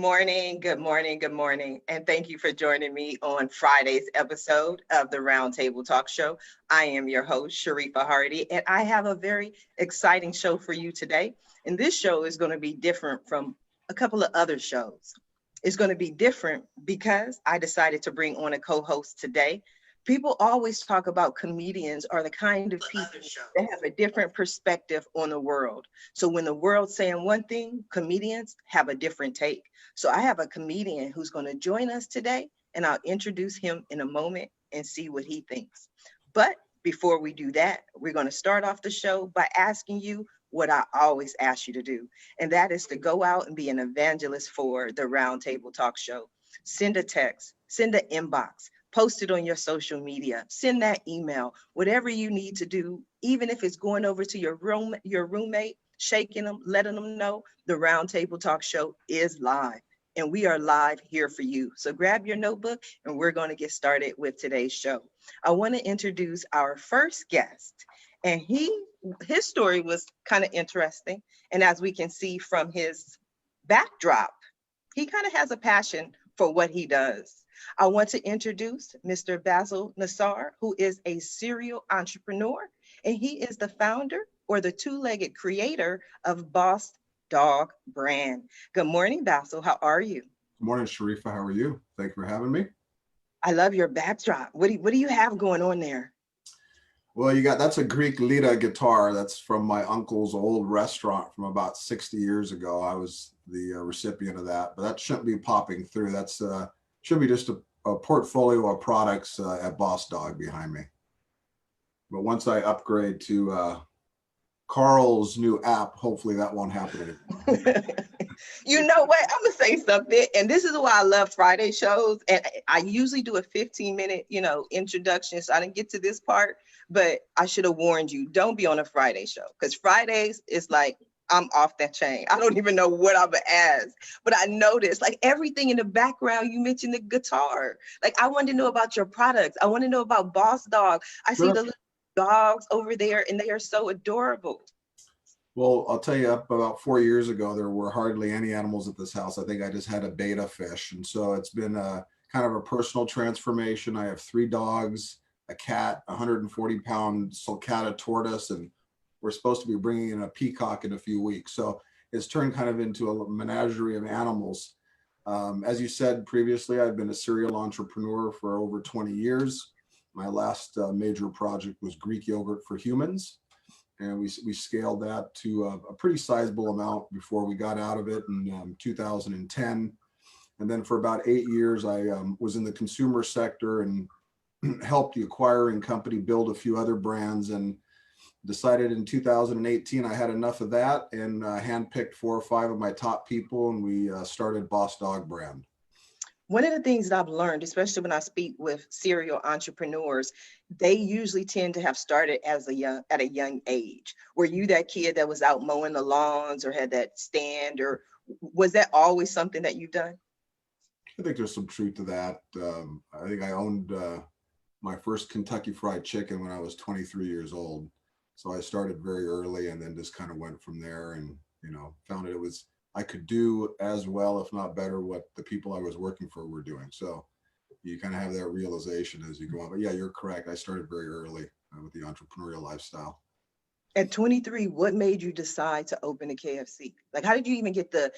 morning, good morning, good morning. And thank you for joining me on Friday's episode of the Roundtable Talk Show. I am your host, Sharifa Hardy, and I have a very exciting show for you today. And this show is going to be different from a couple of other shows. It's going to be different because I decided to bring on a co-host today. People always talk about comedians are the kind of people that have a different perspective on the world. So when the world's saying one thing, comedians have a different take. So I have a comedian who's going to join us today, and I'll introduce him in a moment and see what he thinks. But before we do that, we're going to start off the show by asking you what I always ask you to do, and that is to go out and be an evangelist for the Roundtable Talk Show. Send a text, send an inbox, post it on your social media, send that email, whatever you need to do, even if it's going over to your roommate, shaking them, letting them know the Roundtable Talk Show is live. And we are live here for you. So grab your notebook and we're going to get started with today's show. I want to introduce our first guest. And his story was kind of interesting. And as we can see from his backdrop, he kind of has a passion for what he does. I want to introduce Mr. Basil Nassar, who is a serial entrepreneur, and he is the founder or the two-legged creator of Boss Dog brand. Good morning, Basil. How are you? Good morning, Sharifa. How are you? Thank you for having me. I love your backdrop. What do you have going on there? Well, that's a Greek lira guitar. That's from my uncle's old restaurant from about 60 years ago. I was the recipient of that, but that shouldn't be popping through. That's should be just a portfolio of products at Boss Dog behind me. But once I upgrade to Carl's new app, hopefully that won't happen anymore. You know what? I'm gonna say something, and this is why I love Friday shows. And I usually do a 15-minute, introduction, so I didn't get to this part. But I should have warned you: don't be on a Friday show, because Fridays is like I'm off that chain. I don't even know what I'm gonna ask, but I noticed like everything in the background. You mentioned the guitar. Like I wanted to know about your products. I want to know about Boss Dog. I see the little dogs over there, and they are so adorable. Well, I'll tell you, up about 4 years ago, there were hardly any animals at this house. I think I just had a beta fish. And so it's been a kind of a personal transformation. I have 3 dogs, a cat, 140-pound sulcata tortoise, and we're supposed to be bringing in a peacock in a few weeks. So it's turned kind of into a menagerie of animals. As you said previously, I've been a serial entrepreneur for over 20 years. My last major project was Greek yogurt for humans. And we scaled that to a pretty sizable amount before we got out of it in 2010. And then for about 8 years, I was in the consumer sector and helped the acquiring company build a few other brands, and decided in 2018 I had enough of that, and handpicked 4 or 5 of my top people, and we started Boss Dog brand. One of the things that I've learned, especially when I speak with serial entrepreneurs, they usually tend to have started at a young age. Were you that kid that was out mowing the lawns or had that stand, or was that always something that you've done? I think there's some truth to that. I think I owned my first Kentucky Fried Chicken when I was 23 years old. So I started very early and then just kind of went from there, and found I could do as well, if not better, what the people I was working for were doing. So you kind of have that realization as you go on. But yeah, you're correct. I started very early with the entrepreneurial lifestyle. At 23, what made you decide to open a KFC? Like, how did you even get the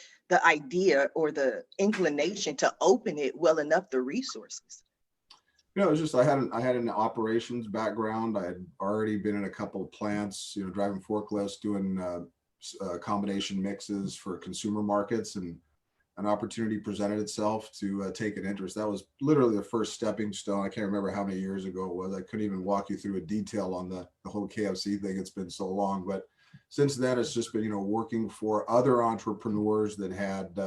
idea or the inclination to open it well enough, the resources? It was just I had an operations background. I had already been in a couple of plants, driving forklifts, doing combination mixes for consumer markets, and an opportunity presented itself to take an interest. That was literally the first stepping stone. I can't remember how many years ago it was. I couldn't even walk you through a detail on the whole KFC thing. It's been so long, but since then it's just been working for other entrepreneurs that had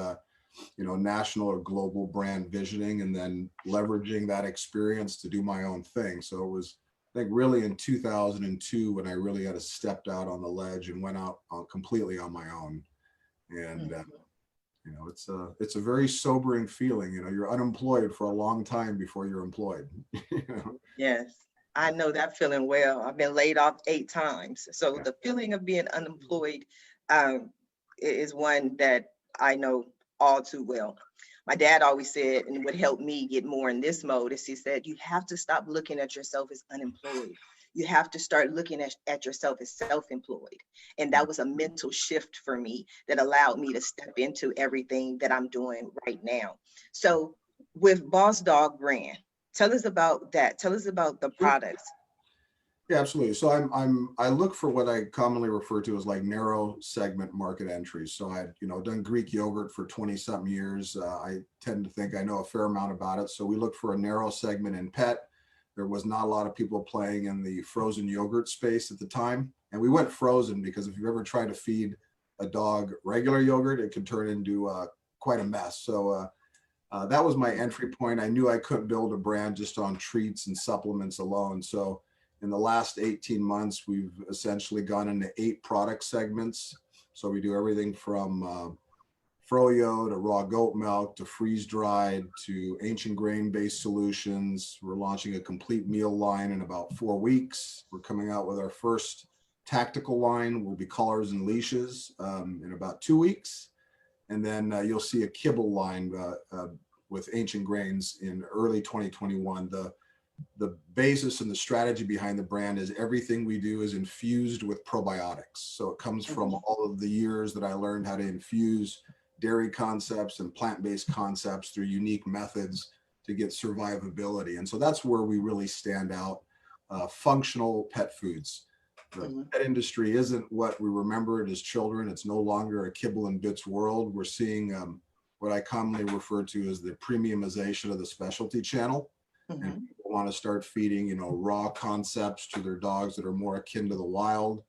national or global brand visioning, and then leveraging that experience to do my own thing. So it was, I think, really in 2002 when I really had stepped out on the ledge and went out completely on my own. And it's a very sobering feeling. You're unemployed for a long time before you're employed. Yes, I know that feeling well. I've been laid off 8 times. So the feeling of being unemployed is one that I know all too well. My dad always said, and what helped me get more in this mode is he said, you have to stop looking at yourself as unemployed. You have to start looking at yourself as self-employed. And that was a mental shift for me that allowed me to step into everything that I'm doing right now. So with Boss Dog brand, tell us about that. Tell us about the products. Yeah, absolutely. So I look for what I commonly refer to as like narrow segment market entries. So I've, done Greek yogurt for 20 something years. I tend to think I know a fair amount about it. So we look for a narrow segment in pet. There was not a lot of people playing in the frozen yogurt space at the time. And we went frozen because if you ever try to feed a dog regular yogurt, it can turn into quite a mess. So that was my entry point. I knew I couldn't build a brand just on treats and supplements alone. So in the last 18 months, we've essentially gone into 8 product segments. So we do everything from froyo to raw goat milk to freeze dried to ancient grain based solutions. We're launching a complete meal line in about 4 weeks. We're coming out with our first tactical line, will be collars and leashes in about 2 weeks. And then you'll see a kibble line with ancient grains in early 2021. The basis and the strategy behind the brand is everything we do is infused with probiotics. So it comes from all of the years that I learned how to infuse dairy concepts and plant-based concepts through unique methods to get survivability. And so that's where we really stand out. Functional pet foods. The pet industry isn't what we remember it as children. It's no longer a kibble and bits world. We're seeing what I commonly refer to as the premiumization of the specialty channel. And people want to start feeding, raw concepts to their dogs that are more akin to the wild,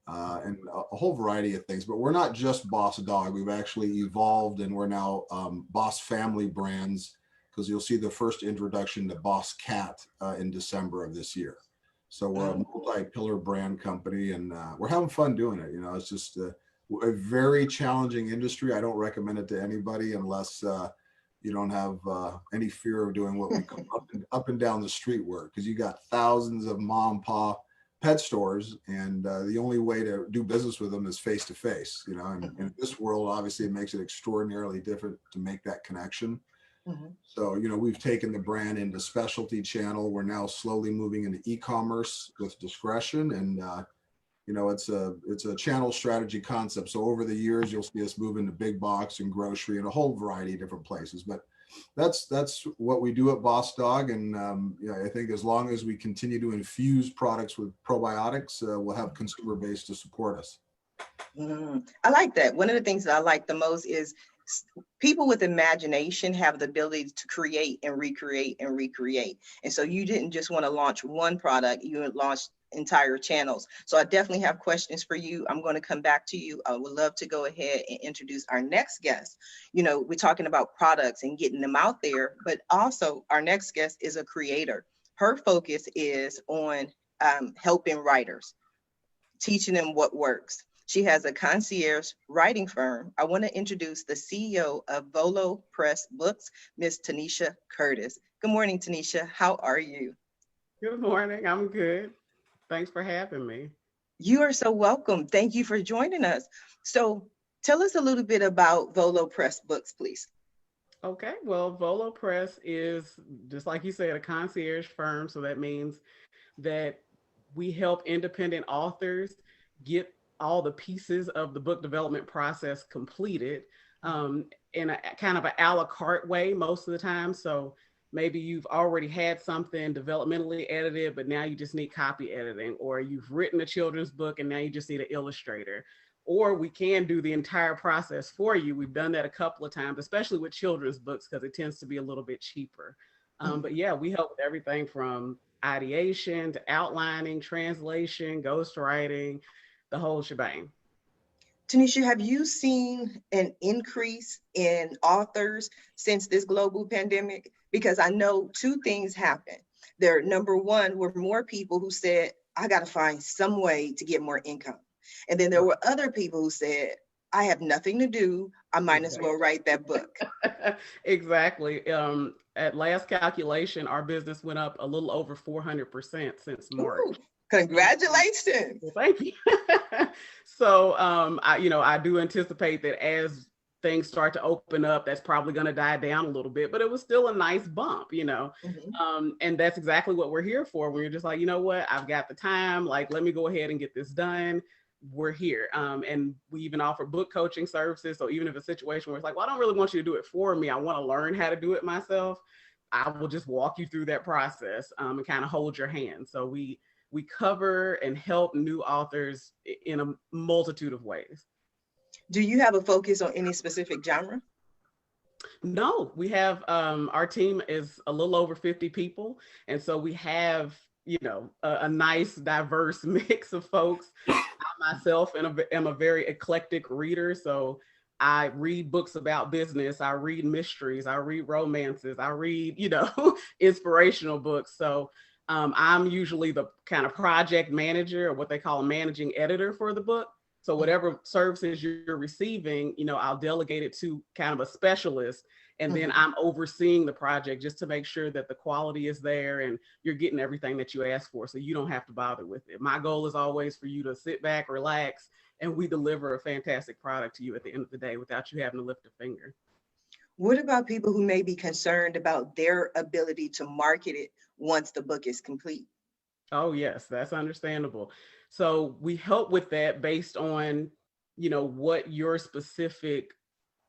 and a whole variety of things. But we're not just Boss Dog. We've actually evolved, and we're now Boss Family brands, because you'll see the first introduction to Boss Cat in December of this year. So we're a multi-pillar brand company, and we're having fun doing it. It's just a very challenging industry. I don't recommend it to anybody unless you don't have any fear of doing what we call up and down the street work, because you got thousands of mom and pop pet stores, and the only way to do business with them is face to face. And in this world, obviously, it makes it extraordinarily different to make that connection. So we've taken the brand into specialty channel. We're now slowly moving into e-commerce with discretion, and it's a channel strategy concept. So over the years, you'll see us move into big box and grocery and a whole variety of different places. But that's what we do at Boss Dog. And I think as long as we continue to infuse products with probiotics, we'll have consumer base to support us. I like that. One of the things that I like the most is people with imagination have the ability to create and recreate and recreate. And so you didn't just want to launch one product, you launched entire channels. So I definitely have questions for you. I'm going to come back to you. I would love to go ahead and introduce our next guest. We're talking about products and getting them out there, but also our next guest is a creator. Her focus is on helping writers, teaching them what works. She has a concierge writing firm. I want to introduce the CEO of Vero Press Books, Miss Tanisha Curtis. Good morning, Tanisha. How are you? Good morning. I'm good. Thanks for having me. You are so welcome. Thank you for joining us. So tell us a little bit about Vero Press Books, please. Okay. Well, Vero Press is, just like you said, a concierge firm. So that means that we help independent authors get all the pieces of the book development process completed in a kind of an a la carte way most of the time. So maybe you've already had something developmentally edited, but now you just need copy editing, or you've written a children's book and now you just need an illustrator, or we can do the entire process for you. We've done that a couple of times, especially with children's books, because it tends to be a little bit cheaper. But yeah, we help with everything from ideation to outlining, translation, ghostwriting, the whole shebang. Tanisha, have you seen an increase in authors since this global pandemic? Because I know 2 things happened. There, number one, were more people who said, I got to find some way to get more income. And then there were other people who said, I have nothing to do. I might as well write that book. Exactly. At last calculation, our business went up a little over 400% since March. Ooh, congratulations. Well, thank you. So, I do anticipate that as things start to open up, that's probably going to die down a little bit, but it was still a nice bump, you know. And that's exactly what we're here for. When you're just like, you know what, I've got the time, like, let me go ahead and get this done. We're here. And we even offer book coaching services. So even if a situation where it's like, well, I don't really want you to do it for me, I want to learn how to do it myself, I will just walk you through that process, and kind of hold your hand. So we cover and help new authors in a multitude of ways. Do you have a focus on any specific genre? No, we have, our team is a little over 50 people. And so we have, you know, a nice diverse mix of folks. I myself am a very eclectic reader. So I read books about business, I read mysteries, I read romances, I read, you know, inspirational books. So I'm usually the kind of project manager, or what they call a managing editor for the book. So whatever services you're receiving, you know, I'll delegate it to kind of a specialist, and then I'm overseeing the project just to make sure that the quality is there and you're getting everything that you asked for, so you don't have to bother with it. My goal is always for you to sit back, relax, and we deliver a fantastic product to you at the end of the day without you having to lift a finger. What about people who may be concerned about their ability to market it once the book is complete? Oh, yes, that's understandable. So we help with that based on, you know, what your specific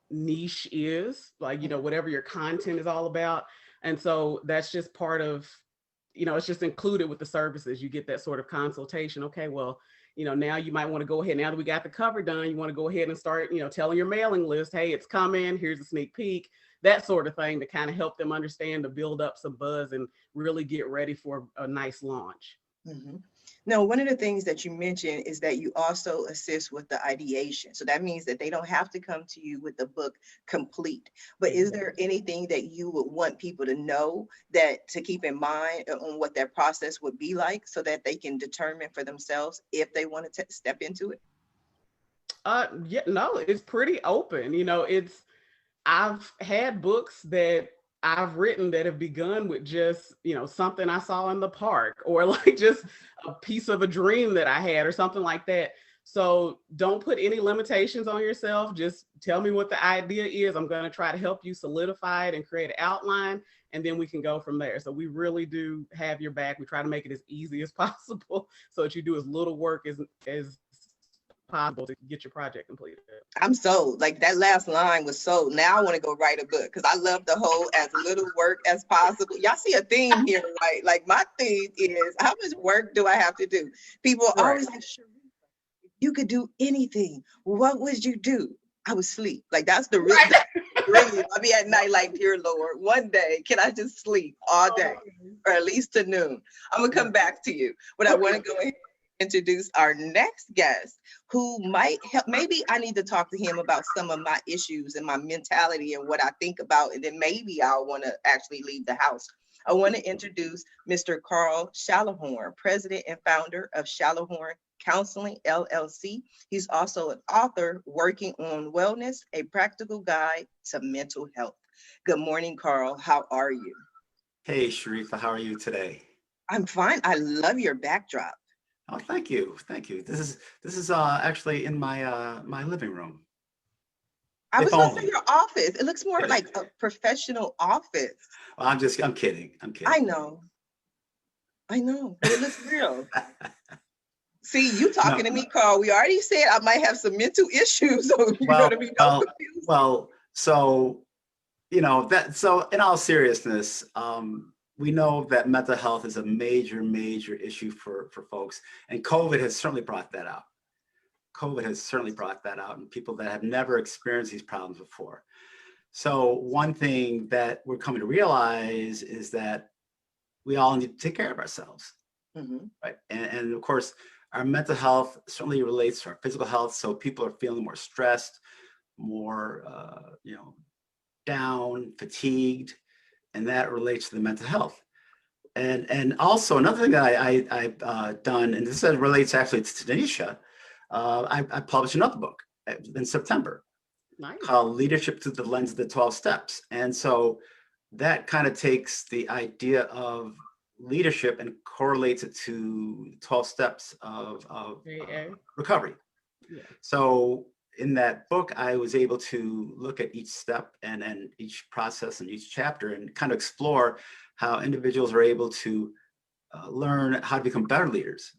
niche is, like, you know, whatever your content is all about. And so that's just part of, you know, it's just included with the services. You get that sort of consultation. Okay, well, you know, now you might want to go ahead, now that we got the cover done, you want to go ahead and start, you know, telling your mailing list, hey, it's coming, here's a sneak peek, that sort of thing, to kind of help them understand, to build up some buzz and really get ready for a nice launch. Now, one of the things that you mentioned is that you also assist with the ideation. So that means that they don't have to come to you with the book complete. But is there anything that you would want people to know, that to keep in mind on what their process would be like, so that they can determine for themselves if they want to step into it? Yeah, no, it's pretty open. You know, I've had books that I've written that have begun with just, you know, something I saw in the park, or like just a piece of a dream that I had or something like that. So don't put any limitations on yourself. Just tell me what the idea is. I'm going to try to help you solidify it and create an outline, and then we can go from there. So we really do have your back. We try to make it as easy as possible so that you do as little work as possible to get your project completed. I'm sold. Like, that last line was sold. Now I want to go write a book, because I love the whole as little work as possible. Y'all see a theme here, right? Like, my theme is, how much work do I have to do? People are always like, sure, if you could do anything, what would you do? I would sleep. Like, that's the real, really, I'll be at night like, dear Lord, one day, can I just sleep all day, or at least to noon? I'm gonna come back to you, but I want to go ahead and introduce our next guest, who might help. Maybe I need to talk to him about some of my issues and my mentality and what I think about, and then maybe I'll want to actually leave the house. I want to introduce Mr. Carl Shallowhorn, president and founder of Shallowhorn Counseling, LLC. He's also an author working on Wellness, a practical guide to mental health. Good morning, Carl. How are you? Hey, Sharifa, how are you today? I'm fine. I love your backdrop. Oh, thank you, thank you. This is actually in my my living room. I was going to say your office. It looks more like a professional office. Well, I'm kidding. I'm kidding. I know, but it looks real. See, you talking to me, Carl. We already said I might have some mental issues, so you're gonna be confused. Well, so you know that. So in all seriousness, we know that mental health is a major issue for folks, and COVID has certainly brought that out. COVID has certainly brought that out, and people that have never experienced these problems before. So one thing that we're coming to realize is that we all need to take care of ourselves, right? And of course, our mental health certainly relates to our physical health. So people are feeling more stressed, more down, fatigued, and that relates to the mental health. And also another thing that I've done, and this relates actually to Tanisha, I published another book in September called Leadership Through the Lens of the 12 Steps. And so that kind of takes the idea of leadership and correlates it to 12 steps of recovery. Yeah. So in that book, I was able to look at each step and each process and each chapter and kind of explore how individuals are able to learn how to become better leaders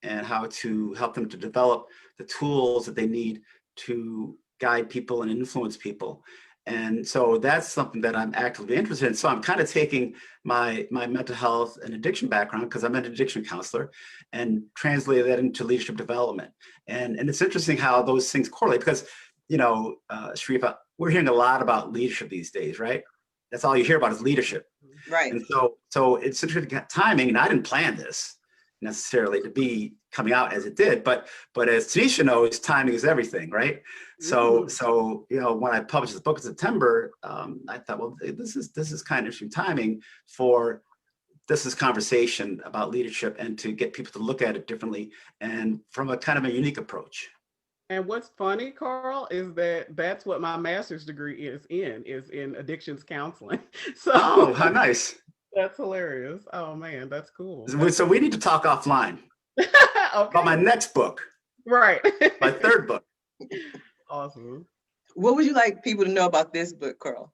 and how to help them to develop the tools that they need to guide people and influence people. And so that's something that I'm actively interested in. So I'm kind of taking my mental health and addiction background, because I'm an addiction counselor, and translate that into leadership development. And it's interesting how those things correlate, because, you know, Sharifa, we're hearing a lot about leadership these days, right? That's all you hear about is leadership. Right. And so it's interesting timing, and I didn't plan this necessarily to be coming out as it did, but as Tanisha knows, timing is everything, right? So you know, when I published this book in September, I thought, well, this is kind of interesting timing for this conversation about leadership, and to get people to look at it differently and from a kind of a unique approach. And what's funny, Carl, is that that's what my master's degree is in addictions counseling. So Oh, how nice. That's hilarious. Oh man, that's cool. So we need to talk offline Okay. about my next book. Right. My third book. Awesome. What would you like people to know about this book, Carl?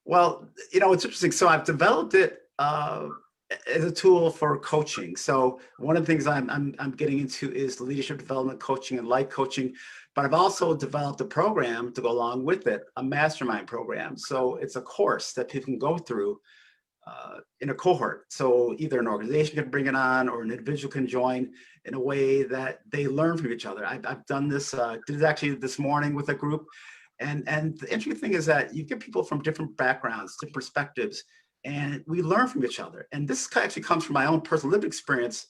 Well, you know, it's interesting. So I've developed it as a tool for coaching. So one of the things I'm getting into is leadership development coaching and life coaching, but I've also developed a program to go along with it, a mastermind program. So it's a course that people can go through in a cohort. So either an organization can bring it on, or an individual can join in a way that they learn from each other. I've done this, did it actually this morning with a group. And the interesting thing is that you get people from different backgrounds, different perspectives, and we learn from each other. And this actually comes from my own personal lived experience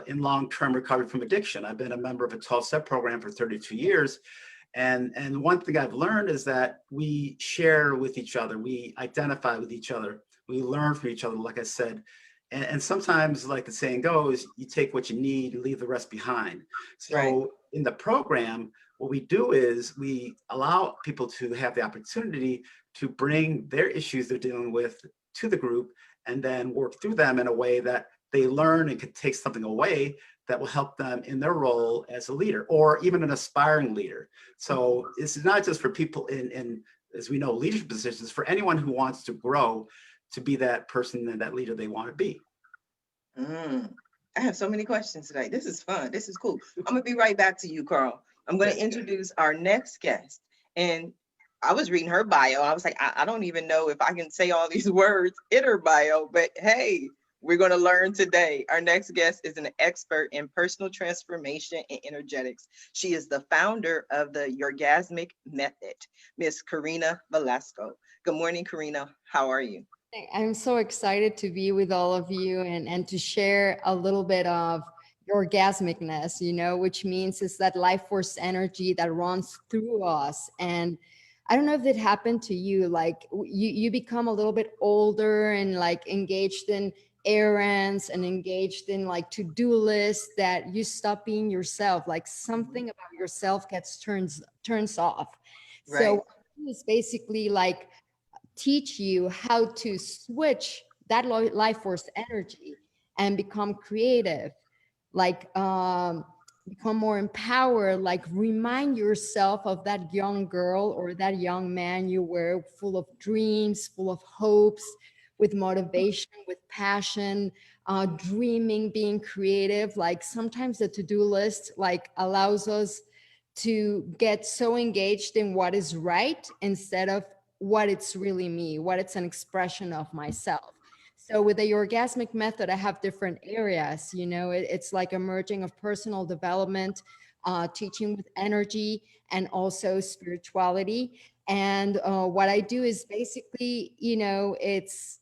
in long-term recovery from addiction. I've been a member of a 12-step program for 32 years. And one thing I've learned is that we share with each other, we identify with each other, we learn from each other, like I said. And sometimes, like the saying goes, you take what you need, you leave the rest behind. So right. In the program, what we do is we allow people to have the opportunity to bring their issues they're dealing with to the group, and then work through them in a way that they learn and can take something away that will help them in their role as a leader, or even an aspiring leader. So this is not just for people in as we know, leadership positions, for anyone who wants to grow to be that person and that leader they want to be. I have so many questions today. This is fun. This is cool. I'm going to be right back to you, Carl. I'm going to introduce our next guest. And I was reading her bio. I was like, I don't even know if I can say all these words in her bio, but hey, we're going to learn today. Our next guest is an expert in personal transformation and energetics. She is the founder of the Yorgasmic Method, Miss Karina Velasco. Good morning, Karina. How are you? I'm so excited to be with all of you and to share a little bit of orgasmicness, you know, which means it's that life force energy that runs through us. And I don't know if it happened to you, like you become a little bit older and like engaged in errands and engaged in like to-do lists that you stop being yourself, like something about yourself gets turns off. Right. So it's basically like teach you how to switch that life force energy and become creative, like become more empowered, like remind yourself of that young girl or that young man you were, full of dreams, full of hopes, with motivation, with passion, dreaming, being creative. Like sometimes the to-do list like allows us to get so engaged in what is right instead of what it's really me, what it's an expression of myself. So with the Yorgasmic Method, I have different areas, you know, it's like a merging of personal development, teaching with energy, and also spirituality. And what I do is basically, you know, it's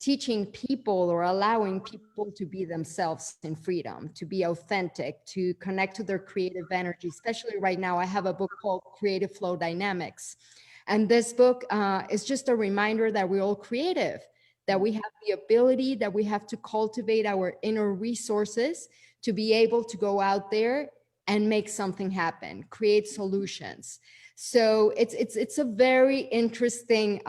teaching people or allowing people to be themselves in freedom, to be authentic, to connect to their creative energy. Especially right now, I have a book called Creative Flow Dynamics. And this book is just a reminder that we're all creative, that we have the ability, that we have to cultivate our inner resources to be able to go out there and make something happen, create solutions. So it's a very interesting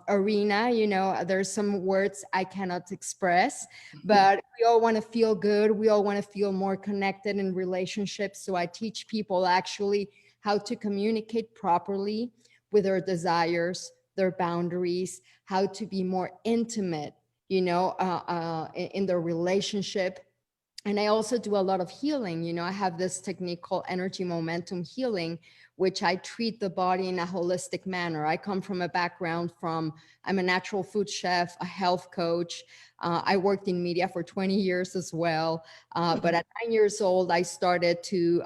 arena. You know, there's some words I cannot express, but we all want to feel good. We all want to feel more connected in relationships. So I teach people actually how to communicate properly with their desires, their boundaries, how to be more intimate, in their relationship. And I also do a lot of healing. I have this technique called energy momentum healing, which I treat the body in a holistic manner. I come from a background I'm a natural food chef, a health coach. I worked in media for 20 years as well. But at 9 years old, I started to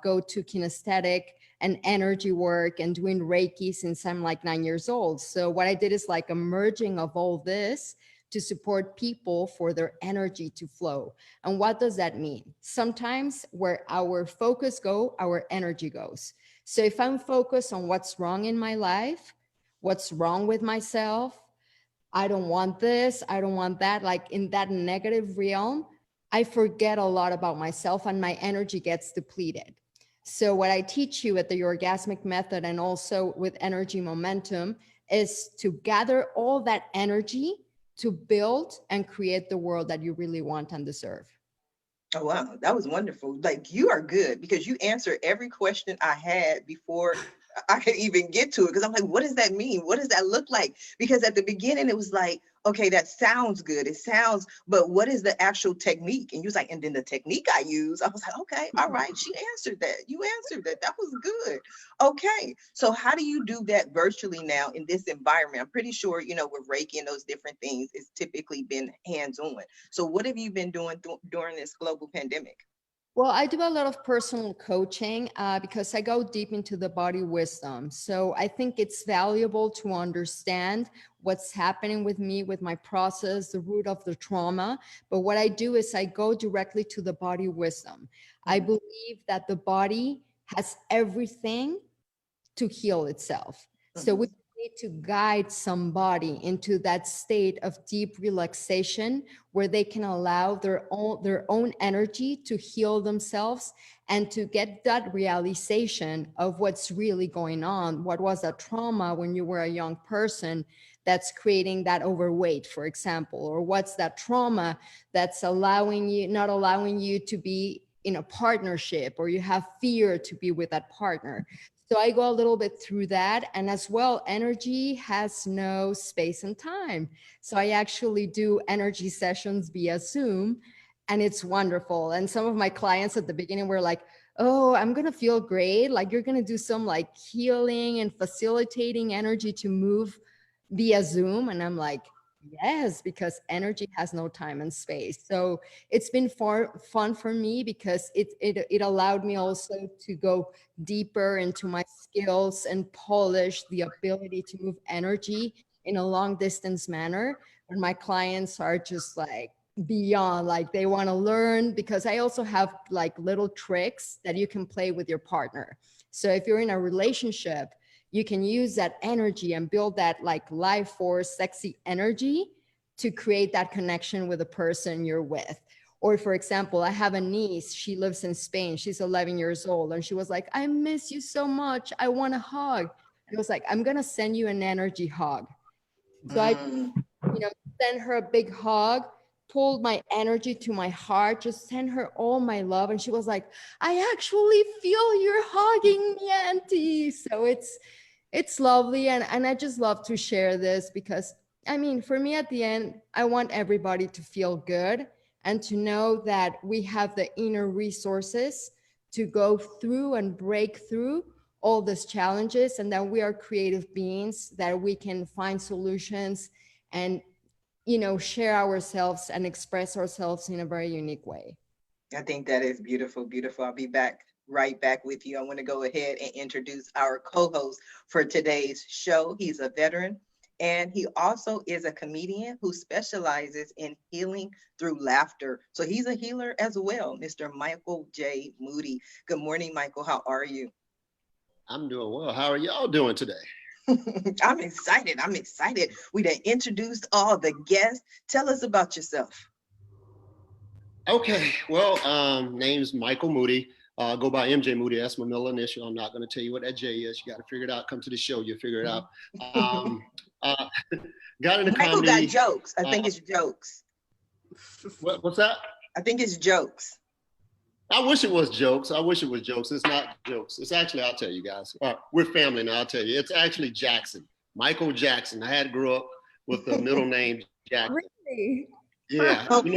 go to kinesthetic and energy work and doing Reiki since I'm like 9 years old. So what I did is like a merging of all this to support people for their energy to flow. And what does that mean? Sometimes where our focus go, our energy goes. So if I'm focused on what's wrong in my life, what's wrong with myself, I don't want this, I don't want that, like in that negative realm, I forget a lot about myself and my energy gets depleted. So what I teach you at the Yorgasmic Method and also with energy momentum is to gather all that energy to build and create the world that you really want and deserve. Oh, wow. That was wonderful. Like, you are good because you answered every question I had before I could even get to it. Because I'm like, what does that mean? What does that look like? Because at the beginning, it was like, okay, that sounds good. It sounds, but what is the actual technique? And you was like, and then the technique I use, I was like, okay, all right. She answered that. You answered that. That was good. Okay. So how do you do that virtually now in this environment? I'm pretty sure, with Reiki and those different things, it's typically been hands-on. So what have you been doing during this global pandemic? Well, I do a lot of personal coaching because I go deep into the body wisdom. So I think it's valuable to understand what's happening with me, with my process, the root of the trauma. But what I do is I go directly to the body wisdom. I believe that the body has everything to heal itself. So we need to guide somebody into that state of deep relaxation where they can allow their own energy to heal themselves and to get that realization of what's really going on. What was a trauma when you were a young person that's creating that overweight, for example, or what's that trauma that's not allowing you to be in a partnership, or you have fear to be with that partner. So I go a little bit through that. And as well, energy has no space and time. So I actually do energy sessions via Zoom, and it's wonderful. And some of my clients at the beginning were like, oh, I'm going to feel great. Like you're going to do some like healing and facilitating energy to move via Zoom. And I'm like, yes, because energy has no time and space. So it's been fun for me because it allowed me also to go deeper into my skills and polish the ability to move energy in a long distance manner. And my clients are just like beyond, like they want to learn, because I also have like little tricks that you can play with your partner. So if you're in a relationship, you can use that energy and build that like life force, sexy energy to create that connection with the person you're with. Or for example, I have a niece, she lives in Spain. She's 11 years old. And she was like, I miss you so much. I want a hug. And I was like, I'm going to send you an energy hug. So I, send her a big hug, pulled my energy to my heart, just send her all my love. And she was like, I actually feel you're hugging me, Auntie. So it's lovely. And I just love to share this because, I mean, for me at the end, I want everybody to feel good and to know that we have the inner resources to go through and break through all these challenges, and that we are creative beings, that we can find solutions and, share ourselves and express ourselves in a very unique way. I think that is beautiful, beautiful. I'll be right back with you. I want to go ahead and introduce our co-host for today's show. He's a veteran, and he also is a comedian who specializes in healing through laughter. So he's a healer as well, Mr. Michael J. Moody. Good morning, Michael. How are you? I'm doing well. How are y'all doing today? I'm excited. We done introduced all the guests. Tell us about yourself. Okay, well, name's Michaal Moody. Go by MJ Moody. That's my middle initial. I'm not going to tell you what that J is. You got to figure it out. Come to the show. You'll figure it out. Got into Michael comedy. got jokes. I think it's jokes. What's that? I think it's jokes. I wish it was jokes. I wish it was jokes. It's not jokes. It's actually, I'll tell you guys. We're family now, I'll tell you. It's actually Jackson, Michael Jackson. I had to grow up with the middle name Jackson. Really? Yeah. Okay.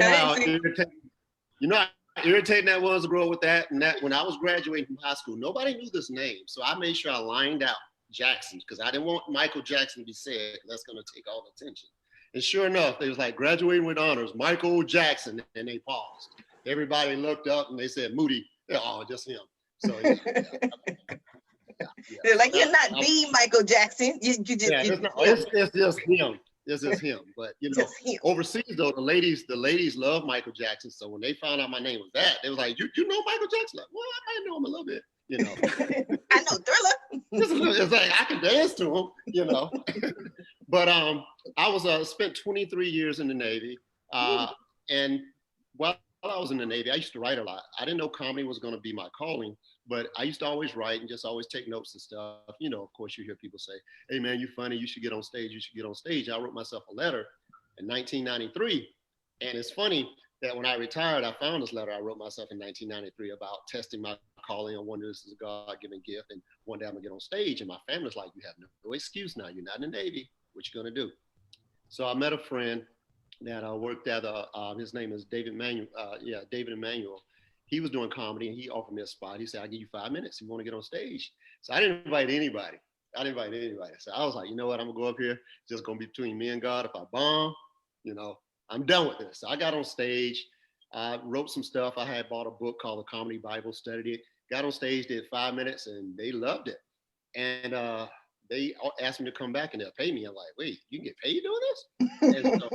You know how irritating that was to grow up with that? And that when I was graduating from high school, nobody knew this name. So I made sure I lined out Jackson because I didn't want Michael Jackson to be said because that's going to take all the attention. And sure enough, they was like graduating with honors, Michael Jackson, and they paused. Everybody looked up and they said, Moody. Oh, just him. So yeah. They're like, you're not the Michael Jackson. You just it's just him. It's just him. But you know, overseas though, the ladies love Michael Jackson. So when they found out my name was that, they was like, you know Michael Jackson? Like, well, I might know him a little bit, you know. I know Thriller. It's like I can dance to him, you know. But I was spent 23 years in the Navy, and while I was in the Navy, I used to write a lot. I didn't know comedy was going to be my calling, but I used to always write and just always take notes and stuff. You know, of course, you hear people say, "Hey, man, you funny. You should get on stage. You should get on stage." I wrote myself a letter in 1993, and it's funny that when I retired, I found this letter I wrote myself in 1993 about testing my calling. I wonder if this is a God-given gift, and one day I'm gonna get on stage. And my family's like, "You have no excuse now. You're not in the Navy. What you gonna do?" So I met a friend that worked at his name is David Emmanuel. He was doing comedy and he offered me a spot. He said, "I'll give you 5 minutes. You want to get on stage?" So I didn't invite anybody. So I was like, you know what? I'm gonna go up here. It's just gonna be between me and God. If I bomb, you know, I'm done with this. So I got on stage. I wrote some stuff. I had bought a book called The Comedy Bible, studied it, got on stage, did 5 minutes, and they loved it. And they asked me to come back and they'll pay me. I'm like, wait, you can get paid doing this? And so,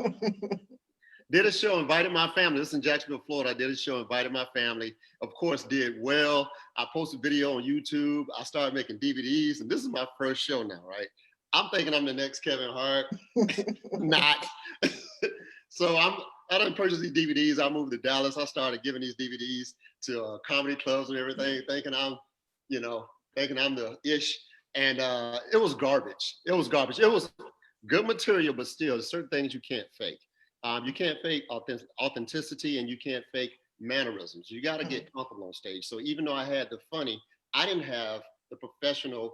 did a show, invited my family. This is in Jacksonville, Florida. I did a show, invited my family. Of course, did well. I posted video on YouTube. I started making DVDs, and this is my first show now, right? I'm thinking I'm the next Kevin Hart. Not. So I done purchased these DVDs. I moved to Dallas. I started giving these DVDs to comedy clubs and everything, thinking I'm the ish. And it was garbage. It was good material, but still, there's certain things you can't fake. You can't fake authenticity and you can't fake mannerisms. You got to get comfortable on stage. So even though I had the funny, I didn't have the professional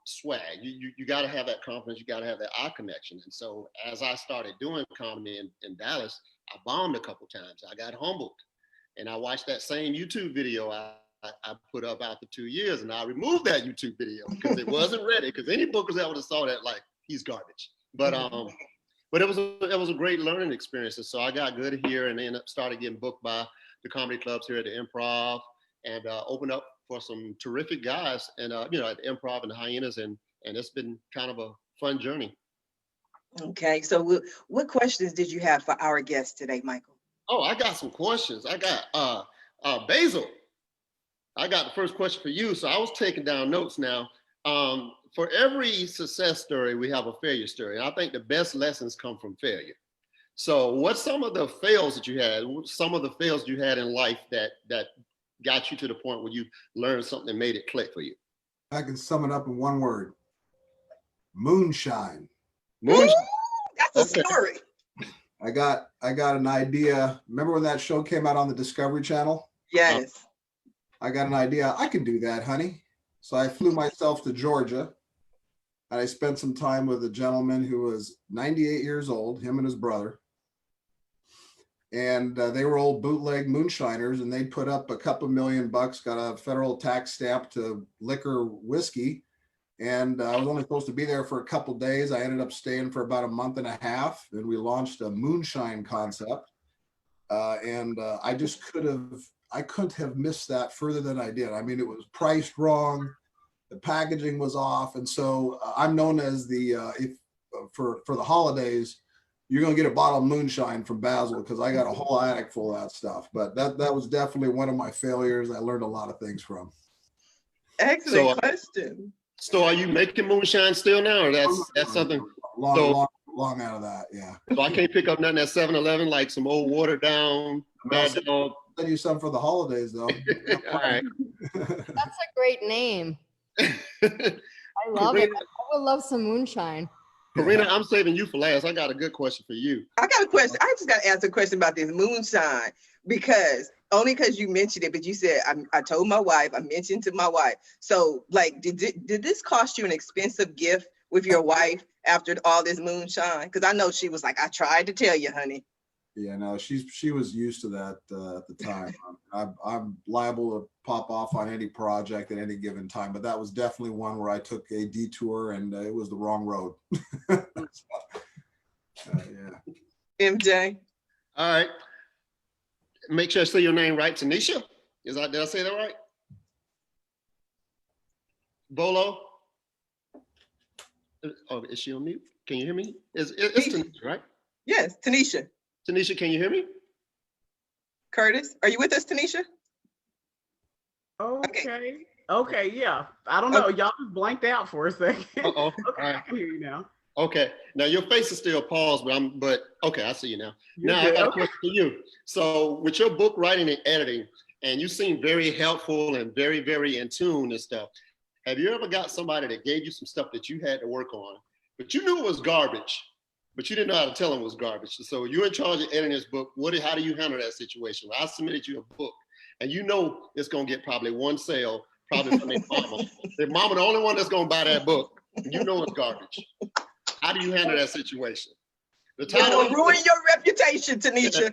swag. You got to have that confidence. You got to have that eye connection. And so as I started doing comedy in Dallas, I bombed a couple times. I got humbled. And I watched that same YouTube video I put up after 2 years, and I removed that YouTube video because it wasn't ready. Because any bookers that would have saw that, like, he's garbage. But it was a great learning experience. And so I got good here and then started getting booked by the comedy clubs here at the Improv and opened up for some terrific guys and at the Improv and the Hyenas, and it's been kind of a fun journey. Okay, so what questions did you have for our guest today, Michael? Oh, I got some questions. I got Basil. I got the first question for you. So I was taking down notes now. For every success story, we have a failure story. And I think the best lessons come from failure. So what's some of the fails that you had? Some of the fails you had in life that got you to the point where you learned something and made it click for you? I can sum it up in one word: moonshine. Ooh, that's a story. I got an idea. Remember when that show came out on the Discovery Channel? Yes. I got an idea. I can do that, honey. So I flew myself to Georgia, and I spent some time with a gentleman who was 98 years old, him and his brother. And they were old bootleg moonshiners, and they put up a couple $1 million, got a federal tax stamp to liquor whiskey. And I was only supposed to be there for a couple days. I ended up staying for about a month and a half, and we launched a moonshine concept. I just I couldn't have missed that further than I did. I mean, it was priced wrong, the packaging was off, and so I'm known as for the holidays, you're gonna get a bottle of moonshine from Basel because I got a whole attic full of that stuff. But that was definitely one of my failures. I learned a lot of things from. Excellent question. So are you making moonshine still now, or that's something long out of that? Yeah. So I can't pick up nothing at 7-Eleven, like some old watered down Mad Dog. Send you some for the holidays, though. All right. That's a great name. I love it. I would love some moonshine. Karina, I'm saving you for last. I got a good question for you. I got a question. I just got to ask a question about this moonshine. because only because you mentioned it, but you said I told my wife, I mentioned to my wife. So like, did this cost you an expensive gift with your wife after all this moonshine? Because I know she was like, I tried to tell you, honey. Yeah, no, she was used to that at the time. I'm liable to pop off on any project at any given time, but that was definitely one where I took a detour and it was the wrong road. Yeah. MJ. All right. Make sure I say your name right. Tanisha? Did I say that right? Bolo? Oh, is she on mute? Can you hear me? It's Tanisha, right? Yes, Tanisha. Tanisha, can you hear me? Curtis, are you with us, Tanisha? Okay, yeah. I don't know. Y'all just blanked out for a second. Uh-oh. Okay, Right. I can hear you now. Okay. Now your face is still paused, but okay, I see you now. Now I got a question for you. So with your book writing and editing, and you seem very helpful and very, very in tune and stuff. Have you ever got somebody that gave you some stuff that you had to work on, but you knew it was garbage, but you didn't know how to tell them it was garbage? So you're in charge of editing this book. How do you handle that situation? Well, I submitted you a book, and you know it's gonna get probably one sale, probably from their mama. Their mama, the only one that's gonna buy that book. And you know it's garbage. How do you handle that situation? The title will ruin your reputation, Tanisha.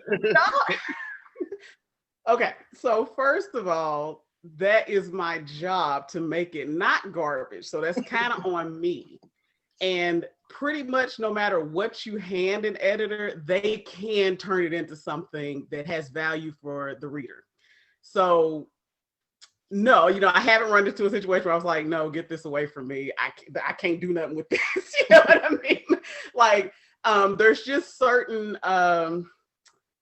Okay, so first of all, that is my job to make it not garbage. So that's kind of on me. And pretty much no matter what you hand an editor, they can turn it into something that has value for the reader. So no, I haven't run into a situation where I was like, no, get this away from me. I can't do nothing with this. You know what I mean? Like, there's just certain,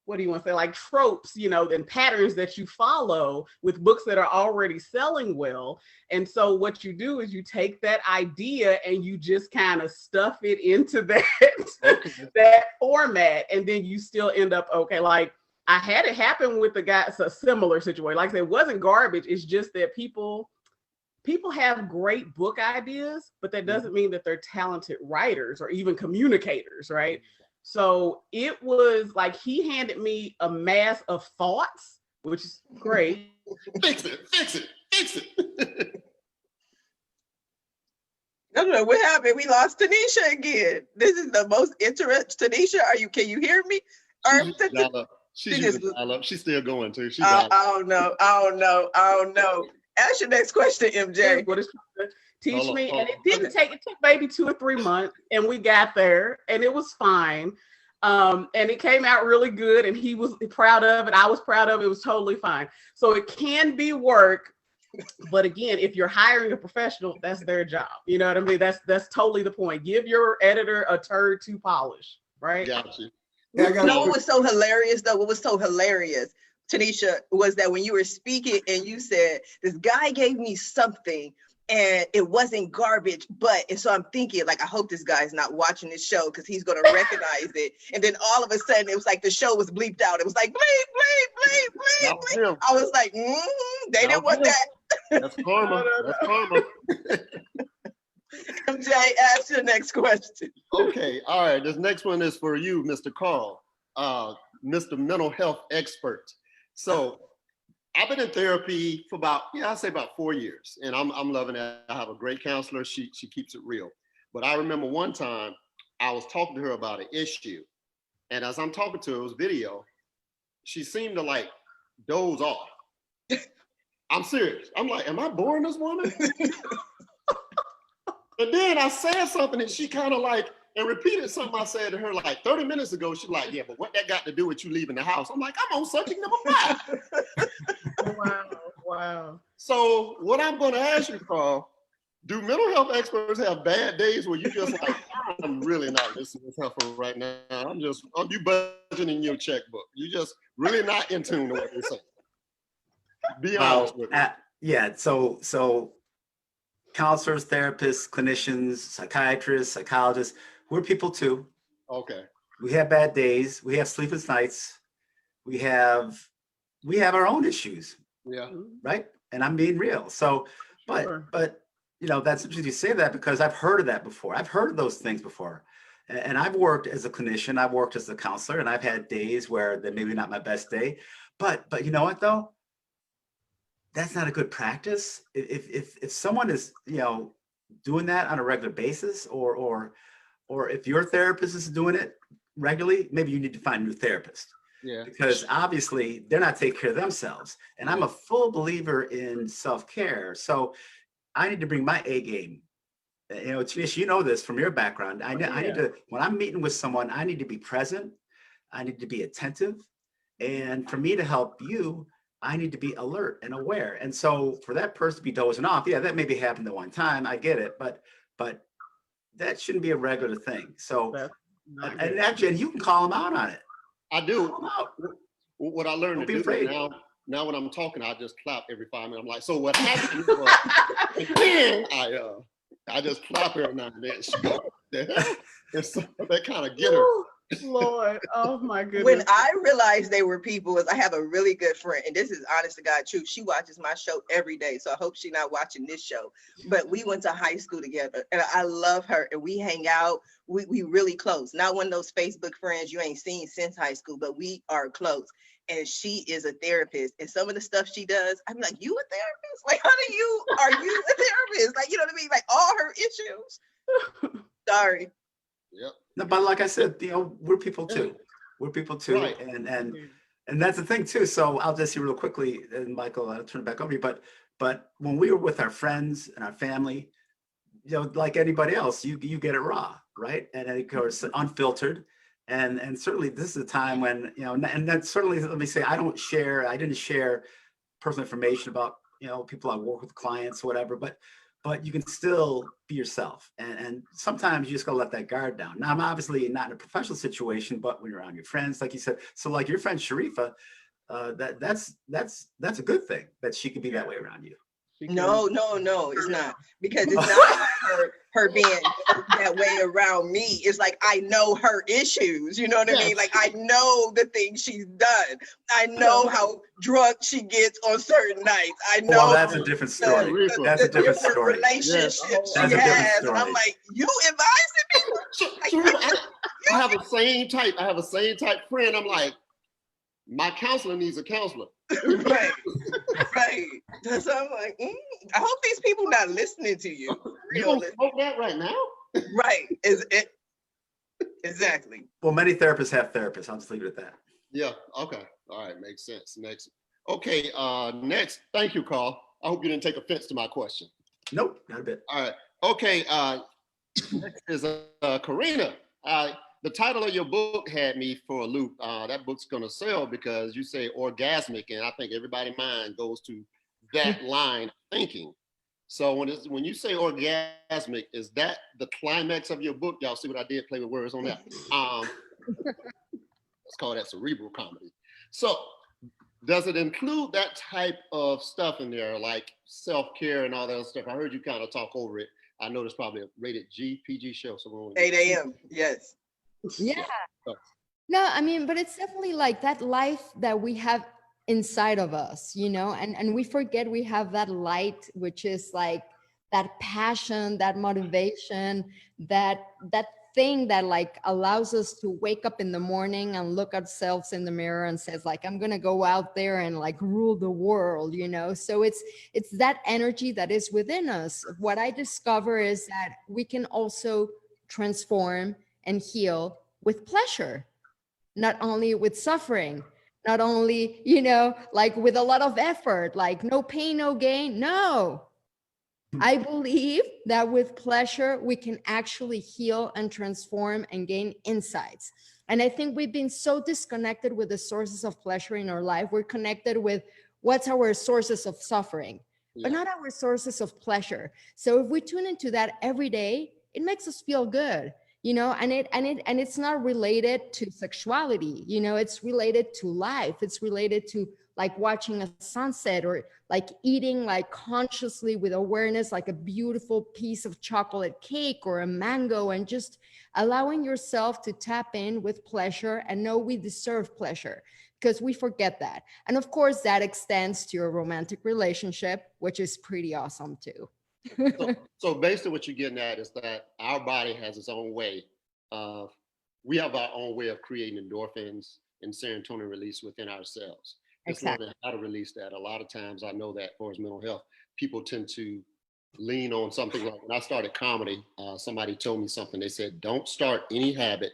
what do you want to say? Like tropes, and patterns that you follow with books that are already selling well. And so what you do is you take that idea and you just kind of stuff it into that format. And then you still end up, okay, like, I had it happen with the guy. It's a similar situation. Like I said, it wasn't garbage. It's just that people have great book ideas, but that doesn't mean that they're talented writers or even communicators, right? So it was like he handed me a mass of thoughts, which is great. Fix it. No, what happened? We lost Tanisha again. This is the most interesting. Tanisha, can you hear me? She's still going too. I don't know. Ask your next question, MJ. What is teach me? And it didn't take. It took maybe 2 or 3 months, and we got there, and it was fine. And it came out really good, and he was proud of it. I was proud of it. It was totally fine. So it can be work, but again, if you're hiring a professional, that's their job. You know what I mean? That's totally the point. Give your editor a turd to polish, right? Gotcha. Yeah, what was so hilarious though? What was so hilarious, Tanisha, was that when you were speaking and you said, this guy gave me something and it wasn't garbage, and so I'm thinking, like, I hope this guy's not watching this show because he's going to recognize it. And then all of a sudden, it was like the show was bleeped out. It was like, bleep, bleep, bleep, bleep. I was like, they didn't want that. That's karma. That's karma. MJ, ask your next question. Okay, all right. This next one is for you, Mr. Carl, Mr. Mental Health Expert. So I've been in therapy for about 4 years, and I'm loving it. I have a great counselor. She keeps it real. But I remember one time I was talking to her about an issue, and as I'm talking to her, it was video, she seemed to like doze off. I'm serious. I'm like, am I boring this woman? And then I said something and she kind of like, and repeated something I said to her like 30 minutes ago. She's like, yeah, but what that got to do with you leaving the house? I'm like, I'm on subject number 5. Wow. So what I'm going to ask you, Carl, do mental health experts have bad days where you just like, I'm really not listening to helpful right now. You budgeting your checkbook. You just really not in tune to what they're saying. Be honest with me. Yeah, so counselors, therapists, clinicians, psychiatrists, psychologists, we're people too. Okay. We have bad days. We have sleepless nights. We have our own issues. Yeah. Right. And I'm being real. So, but that's interesting you say that because I've heard of that before. I've heard of those things before. And I've worked as a clinician. I've worked as a counselor, and I've had days where they're maybe not my best day. But you know what though? That's not a good practice. If someone is, you know, doing that on a regular basis, or if your therapist is doing it regularly, maybe you need to find a new therapist. Yeah. Because obviously they're not taking care of themselves. And I'm a full believer in self-care. So I need to bring my A game. You know, Tanisha, you know this from your background. I need to, when I'm meeting with someone, I need to be present. I need to be attentive. And for me to help you, I need to be alert and aware. And so for that person to be dozing off, yeah, that maybe happened at one time. I get it, but that shouldn't be a regular thing. So, and actually, and you can call them out on it. I do. What I learned to do now when I'm talking, I just clap every 5 minutes. I'm like, so what happened was, and then I just clap every now and then. That kind of get her. Lord, oh my goodness. When I realized they were people, is I have a really good friend, and this is honest to God truth. She watches my show every day, so I hope she's not watching this show. But we went to high school together, and I love her, and we hang out. We really close. Not one of those Facebook friends you ain't seen since high school, but we are close. And she is a therapist, and some of the stuff she does, I'm like, you a therapist? Like, are you a therapist? Like, you know what I mean? Like all her issues. Sorry. Yep. No, but like I said, you know, we're people too. We're people too, Right. and that's the thing too. So I'll just say real quickly, and Michael, I'll turn it back over to you. But when we were with our friends and our family, you know, like anybody else, you get it raw, right? And of course, unfiltered. And certainly this is a time when, you know, and then certainly, let me say, I didn't share personal information about, you know, people I work with, clients, whatever, but you can still be yourself. And sometimes you just gotta let that guard down. Now, I'm obviously not in a professional situation, but when you're around your friends, like you said, so like your friend Sharifa, that's a good thing that she can be that way around you. No, it's not, because it's not about her being that way around me. It's like, I know her issues, you know what I mean? Like, I know the things she's done. I know how drunk she gets on certain nights. I know. Well, that's a different story. That's a different story. Relationships That's she a different has. story. I'm like, you advising me? I have the same type. I have a same type friend. I'm like, my counselor needs a counselor. Right. So I'm like, I hope these people not listening to you. You gonna smoke that right now? Right. Is it exactly? Well, many therapists have therapists. I'll just leave it at that. Yeah. Okay. All right. Makes sense. Next. Okay. Next. Thank you, Carl. I hope you didn't take offense to my question. Nope, not a bit. All right. Okay. Next is Karina. The title of your book had me for a loop. That book's gonna sell because you say orgasmic, and I think everybody's mind goes to that line of thinking. So when you say orgasmic, is that the climax of your book? Y'all see what I did? Play with words on that. Let's call that cerebral comedy. So does it include that type of stuff in there, like self-care and all that other stuff? I heard you kind of talk over it. I know there's probably a rated G, PG show. So 8 a.m. Yes. Yeah. No, I mean, but it's definitely like that life that we have inside of us, you know, and we forget we have that light, which is like that passion, that motivation, that thing that like allows us to wake up in the morning and look ourselves in the mirror and says like, I'm gonna go out there and like rule the world, you know. So it's that energy that is within us. What I discover is that we can also transform and heal with pleasure, not only with suffering, not only, you know, like with a lot of effort, like no pain, no gain. No, I believe that with pleasure, we can actually heal and transform and gain insights. And I think we've been so disconnected with the sources of pleasure in our life. We're connected with what's our sources of suffering, but not our sources of pleasure. So if we tune into that every day, it makes us feel good, you know, and it's not related to sexuality, you know, it's related to life. It's related to like watching a sunset or like eating like consciously with awareness, like a beautiful piece of chocolate cake or a mango, and just allowing yourself to tap in with pleasure and know we deserve pleasure, because we forget that. And of course that extends to your romantic relationship, which is pretty awesome too. So basically what you're getting at is that our body has its own way of, we have our own way of creating endorphins and serotonin release within ourselves. Just Exactly. learning how to release that. A lot of times I know that for as mental health, people tend to lean on something. Like when I started comedy, somebody told me something. They said, don't start any habit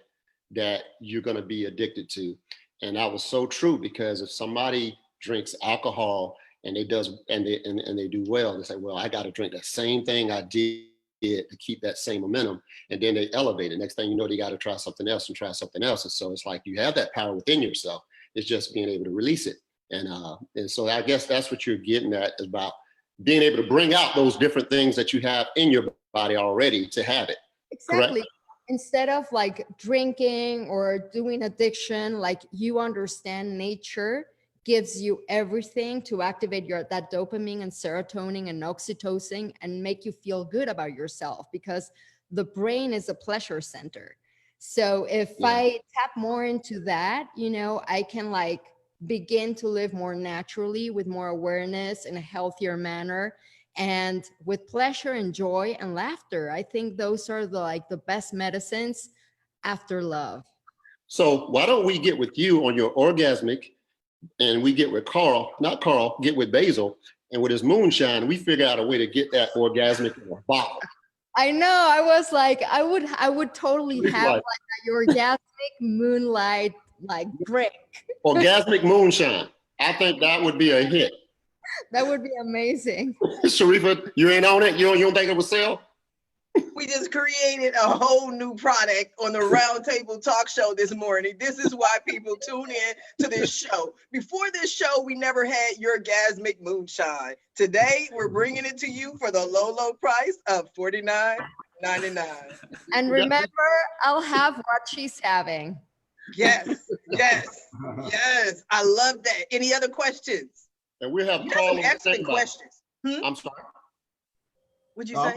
that you're going to be addicted to. And that was so true, because if somebody drinks alcohol and they do well, they say, well, I got to drink that same thing I did to keep that same momentum. And then they elevate it. Next thing you know, they got to try something else and try something else. And so it's like you have that power within yourself. It's just being able to release it. And so I guess that's what you're getting at, is about being able to bring out those different things that you have in your body already to have it. Exactly. Correct? Instead of like drinking or doing addiction, like you understand nature gives you everything to activate that dopamine and serotonin and oxytocin and make you feel good about yourself, because the brain is a pleasure center. So if I tap more into that, I can like begin to live more naturally with more awareness in a healthier manner and with pleasure and joy and laughter. I think those are the best medicines after love. So why don't we get with you on your orgasmic, and we get with get with Basil, and with his moonshine, we figure out a way to get that orgasmic in a bottle. I know. I was like, I would totally have like a orgasmic moonlight like drink. Orgasmic moonshine. I think that would be a hit. That would be amazing. Sharifa, you ain't on it? You don't think it would sell? We just created a whole new product on the Roundtable Talk Show this morning. This is why people tune in to this show. Before this show, we never had Yorgasmic Moonshine. Today, we're bringing it to you for the low, low price of $49.99. And remember, I'll have what she's having. Yes, yes, yes. I love that. Any other questions? And we have Some excellent questions. I'm sorry. What'd you say?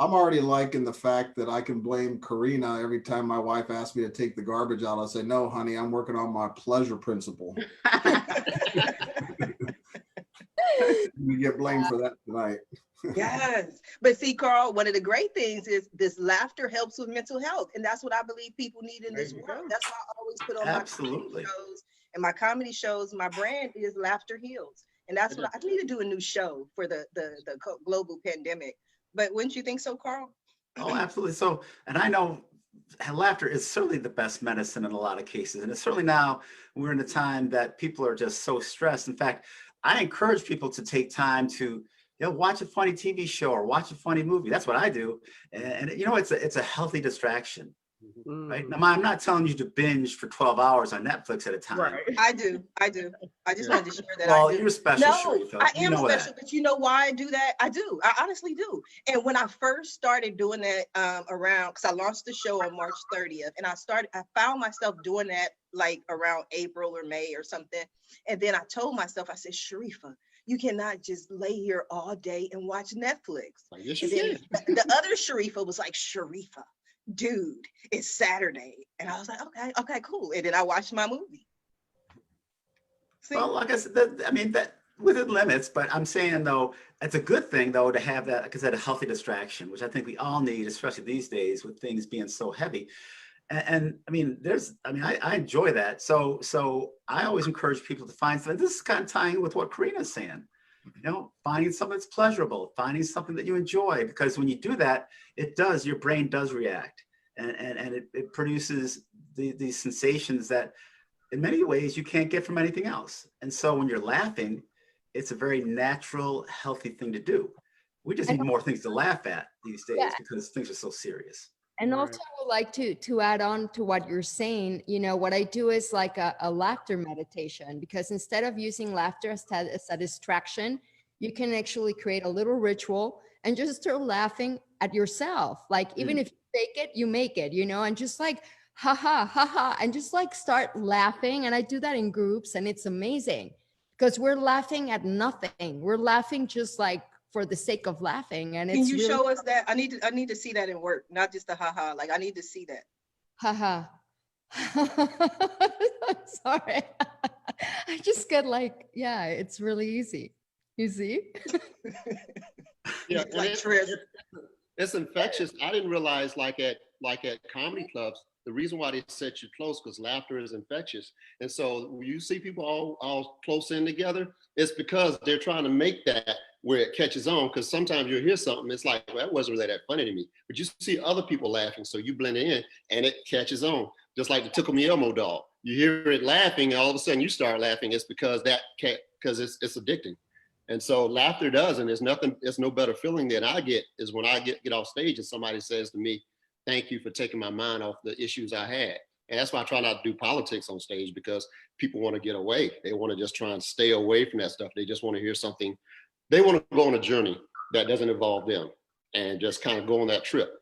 I'm already liking the fact that I can blame Karina every time my wife asks me to take the garbage out. I'll say, no, honey, I'm working on my pleasure principle. We get blamed for that tonight. Yes. But see, Carl, one of the great things is this laughter helps with mental health. And that's what I believe people need in this world. That's why I always put on my comedy shows. And my comedy shows, my brand is Laughter Heals. And that's what I need to do, a new show for the global pandemic. But wouldn't you think so, Carl? Oh, absolutely. So, and I know laughter is certainly the best medicine in a lot of cases. And it's certainly now we're in a time that people are just so stressed. In fact, I encourage people to take time to watch a funny TV show or watch a funny movie. That's what I do. And it's a healthy distraction. Right now, I'm not telling you to binge for 12 hours on Netflix at a time. Right. I do. I just wanted to share that. Well, you're special. No, Sharifa. I am special, that. but you know why I do that? I do. I honestly do. And when I first started doing that around, because I launched the show on March 30th, and I found myself doing that like around April or May or something. And then I told myself, I said, Sharifa, you cannot just lay here all day and watch Netflix. Yes, and then the other Sharifa was like, Sharifa, dude, it's Saturday. And I was like, okay, cool. And then I watched my movie. See? Well, like I said, that within limits, but I'm saying though, it's a good thing though to have that, because that's a healthy distraction, which I think we all need, especially these days with things being so heavy. And I mean, I enjoy that. So I always encourage people to find something. This is kind of tying with what Karina's saying. Finding something that's pleasurable, finding something that you enjoy, because when you do that, your brain does react, and it produces these sensations that in many ways you can't get from anything else. And so when you're laughing, it's a very natural, healthy thing to do. We just need more things to laugh at these days because things are so serious. And also I would like to add on to what you're saying, what I do is like a laughter meditation, because instead of using laughter as a distraction, you can actually create a little ritual and just start laughing at yourself. Like even if you fake it, you make it, and just like, ha ha, ha ha, and just like start laughing. And I do that in groups, and it's amazing because we're laughing at nothing. We're laughing just like for the sake of laughing. And can you show us that? I need to see that in work, not just the haha. Like I need to see that. Haha. I'm sorry. I just get like, it's really easy. You see? Yeah, it's infectious. I didn't realize like at comedy clubs, the reason why they set you close, because laughter is infectious. And so when you see people all close in together, it's because they're trying to make that where it catches on. Because sometimes you'll hear something, it's like, well, that wasn't really that funny to me. But you see other people laughing, so you blend in and it catches on. Just like the Tickle Me Elmo doll. You hear it laughing, and all of a sudden you start laughing. It's because it's addicting. And so laughter does, and there's no better feeling than I get is when I get off stage and somebody says to me, thank you for taking my mind off the issues I had. And that's why I try not to do politics on stage, because people want to get away. They want to just try and stay away from that stuff. They just want to hear something. They want to go on a journey that doesn't involve them and just kind of go on that trip.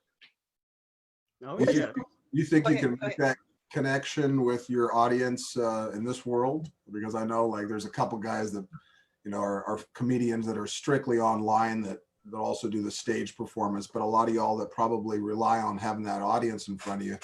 Oh, yeah. You think you can make that connection with your audience in this world? Because I know like there's a couple guys that, you know, are comedians that are strictly online that also do the stage performance, but a lot of y'all that probably rely on having that audience in front of you,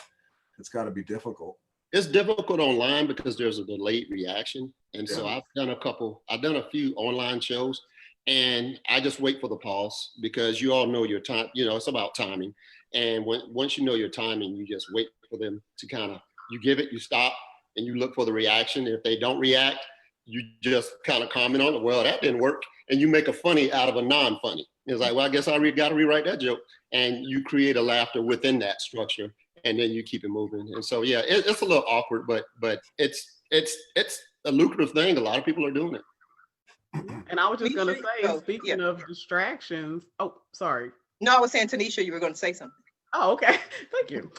it's got to be difficult. It's difficult online because there's a delayed reaction. And so I've done a few online shows, and I just wait for the pause, because you all know your time, you know, it's about timing. And once you know your timing, you just wait for them to kind of, you give it, you stop, and you look for the reaction. If they don't react, you just kind of comment on it. Well, that didn't work. And you make a funny out of a non-funny. It's like, well, I guess I got to rewrite that joke. And you create a laughter within that structure, and then you keep it moving. And so, yeah, it's a little awkward, but it's a lucrative thing. A lot of people are doing it. And I was just going to say, speaking of distractions, oh, sorry. No, I was saying, Tanisha, you were going to say something. Oh, okay. Thank you.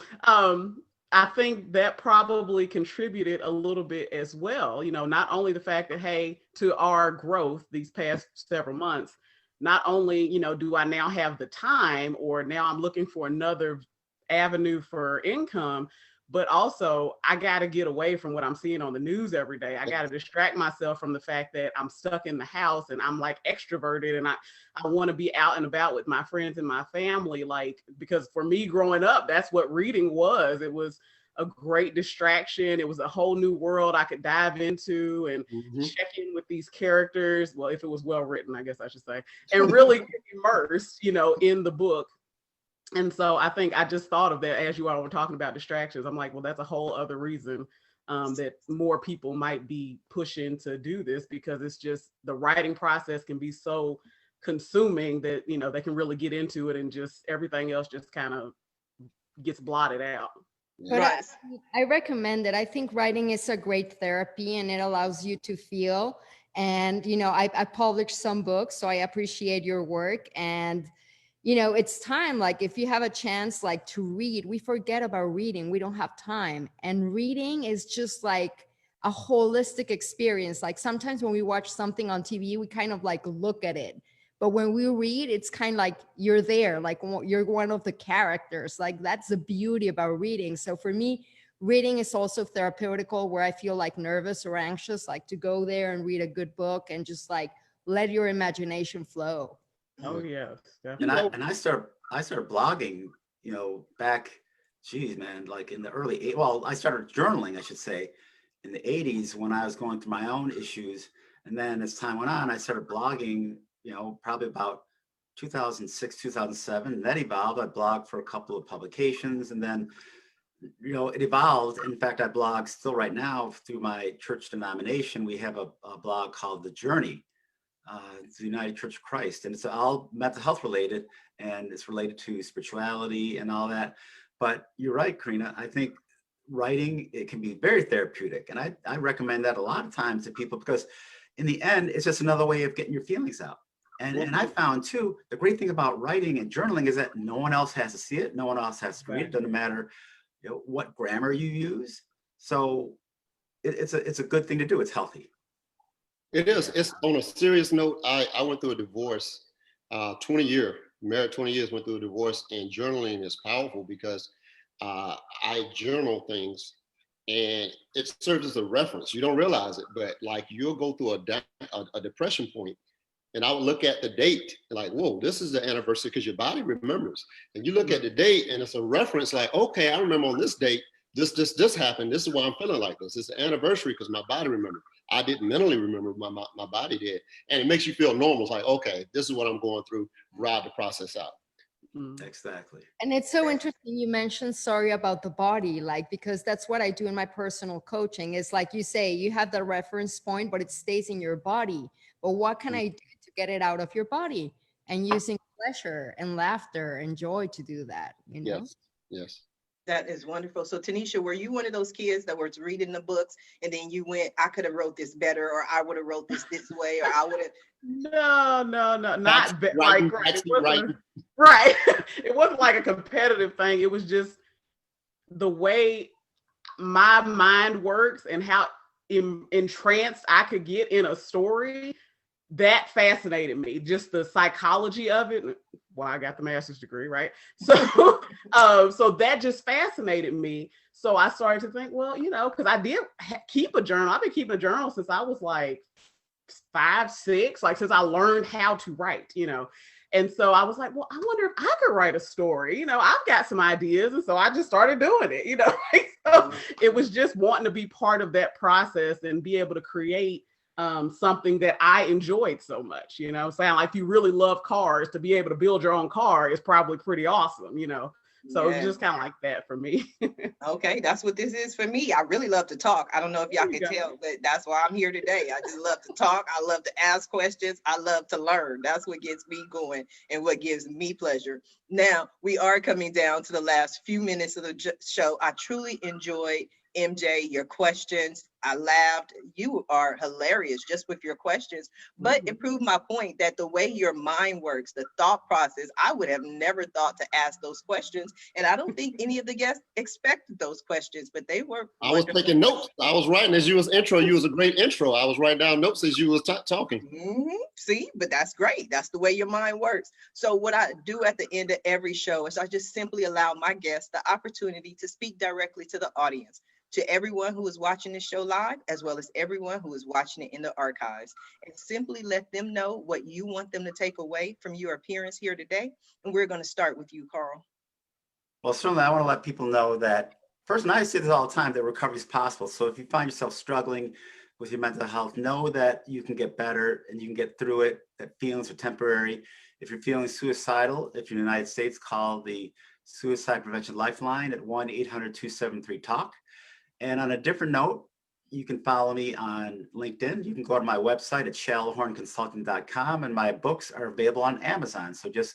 I think that probably contributed a little bit as well. You know, not only the fact that, hey, to our growth these past several months, not only, you know, do I now have the time, or now I'm looking for another avenue for income, but also I got to get away from what I'm seeing on the news every day. I got to distract myself from the fact that I'm stuck in the house and I'm like extroverted, and I want to be out and about with my friends and my family. Like, because for me growing up, that's what reading was. It was a great distraction. It was a whole new world I could dive into and check in with these characters. Well, if it was well written, I guess I should say, and really get immersed, you know, in the book. And so I think I just thought of that as you all were talking about distractions. I'm like, well, that's a whole other reason that more people might be pushing to do this, because it's just the writing process can be so consuming that, you know, they can really get into it and just everything else just kind of gets blotted out. But I recommend it. I think writing is a great therapy, and it allows you to feel. And, you know, I published some books, so I appreciate your work. And, you know, it's time, like if you have a chance, like to read, we forget about reading. We don't have time. And reading is just like a holistic experience. Like sometimes when we watch something on TV, we kind of like look at it. But when we read, it's kind of like you're there, like you're one of the characters. Like that's the beauty about reading. So for me, reading is also therapeutical, where I feel like nervous or anxious, like to go there and read a good book and just like let your imagination flow. Oh yes, definitely. And I started blogging, you know, back, geez, man, like in the early, well, I started journaling, I should say, in the 80s when I was going through my own issues. And then as time went on, I started blogging, you know, probably about 2006, 2007, and that evolved. I blogged for a couple of publications, and then, you know, it evolved. In fact, I blog still right now through my church denomination. We have a blog called The Journey. It's the United Church of Christ, and it's all mental health related, and it's related to spirituality and all that. But you're right, Karina. I think writing, it can be very therapeutic, and I recommend that a lot of times to people, because in the end, it's just another way of getting your feelings out. And I found too, the great thing about writing and journaling is that no one else has to see it, no one else has to read it. Doesn't matter, you know, what grammar you use. So it's a good thing to do. It's healthy. It is. It's on a serious note. I went through a divorce, 20 years, married 20 years, went through a divorce, and journaling is powerful because I journal things, and it serves as a reference. You don't realize it, but like you'll go through a depression point, and I would look at the date like, whoa, this is the anniversary, because your body remembers. And you look at the date and it's a reference like, okay, I remember on this date, this happened. This is why I'm feeling like this. It's the anniversary because my body remembered. I didn't mentally remember, my body did. And it makes you feel normal. It's like, okay, this is what I'm going through, ride the process out. Exactly. And it's so interesting you mentioned, sorry, about the body, like, because that's what I do in my personal coaching. Is like you say, you have the reference point, but it stays in your body. But what can I do to get it out of your body? And using pleasure and laughter and joy to do that, you know? Yes. Yes. That is wonderful. So Tanisha, were you one of those kids that was reading the books and then you went, I could have wrote this better, or I would have wrote this way, or I would have? No, not Writing, right. It writing, wasn't right. It wasn't like a competitive thing. It was just the way my mind works and how entranced I could get in a story. That fascinated me, just the psychology of it. Well, I got the master's degree, right? So so that just fascinated me. So I started to think, well, you know, because I did keep a journal. I've been keeping a journal since I was like 5, 6, like since I learned how to write, you know. And so I was like, well, I wonder if I could write a story. You know, I've got some ideas. And so I just started doing it, you know. So it was just wanting to be part of that process and be able to create something that I enjoyed so much, you know. Saying like, if you really love cars, to be able to build your own car is probably pretty awesome, you know. So it's just kind of like that for me. Okay, that's what this is for me. I really love to talk. I don't know if y'all can tell, but that's why I'm here today. I just love to talk. I love to ask questions. I love to learn. That's what gets me going and what gives me pleasure. Now, we are coming down to the last few minutes of the show. I truly enjoyed, MJ, your questions. I laughed. You are hilarious just with your questions, but it proved my point that the way your mind works, the thought process, I would have never thought to ask those questions. And I don't think any of the guests expected those questions, but they were I was wonderful. taking notes. I was writing as you was intro. You was a great intro. I was writing down notes as you was talking. See, but that's great. That's the way your mind works. So what I do at the end of every show is I just simply allow my guests the opportunity to speak directly to the audience, to everyone who is watching this show live, as well as everyone who is watching it in the archives, and simply let them know what you want them to take away from your appearance here today. And we're going to start with you, Carl. Well, certainly I want to let people know that, first, and I say this all the time, that recovery is possible. So if you find yourself struggling with your mental health, know that you can get better and you can get through it, that feelings are temporary. If you're feeling suicidal, if you're in the United States, call the Suicide Prevention Lifeline at 1-800-273-TALK. And on a different note, you can follow me on LinkedIn. You can go to my website at shallowhornconsulting.com, and my books are available on Amazon. So just